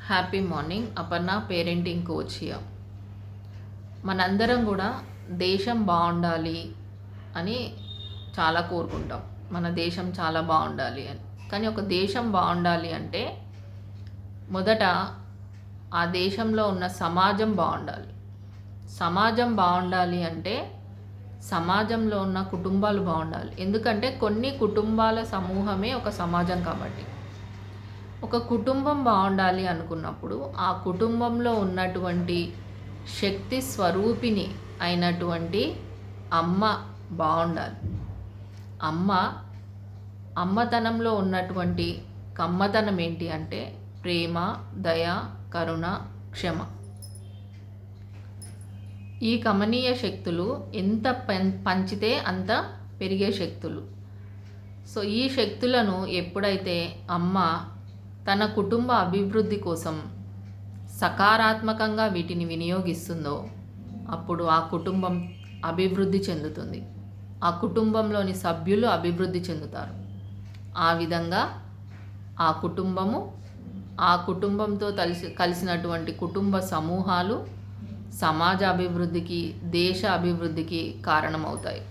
Happy morning. Aparna parenting coach here. మనందరం కూడా దేశం బాగుండాలి అని చాలా కోరుకుంటాం. మన దేశం చాలా బాగుండాలి అని. కానీ ఒక దేశం బాగుండాలి అంటే మొదట ఆ దేశంలో ఉన్న సమాజం బాగుండాలి. సమాజం బాగుండాలి అంటే సమాజంలో ఉన్న కుటుంబాలు బాగుండాలి. ఎందుకంటే కొన్ని కుటుంబాల సమూహమే ఒక సమాజం కాబట్టి. ఒక కుటుంబం బాగుండాలి అనుకున్నప్పుడు ఆ కుటుంబంలో ఉన్నటువంటి శక్తి స్వరూపిణి అయినటువంటి అమ్మ బాగుండాలి. అమ్మతనంలో ఉన్నటువంటి కమ్మతనం ఏంటి అంటే ప్రేమ, దయ, కరుణ, క్షమ. ఈ కమనీయ శక్తులు ఎంత పంచితే అంత పెరిగే శక్తులు. సో ఈ శక్తులను ఎప్పుడైతే అమ్మ తన కుటుంబ అభివృద్ధి కోసం సకారాత్మకంగా వీటిని వినియోగిస్తుందో అప్పుడు ఆ కుటుంబం అభివృద్ధి చెందుతుంది. ఆ కుటుంబంలోని సభ్యులు అభివృద్ధి చెందుతారు. ఆ విధంగా ఆ కుటుంబము, ఆ కుటుంబంతో కలిసినటువంటి కుటుంబ సమూహాలు సమాజ అభివృద్ధికి, దేశ అభివృద్ధికి కారణమవుతాయి.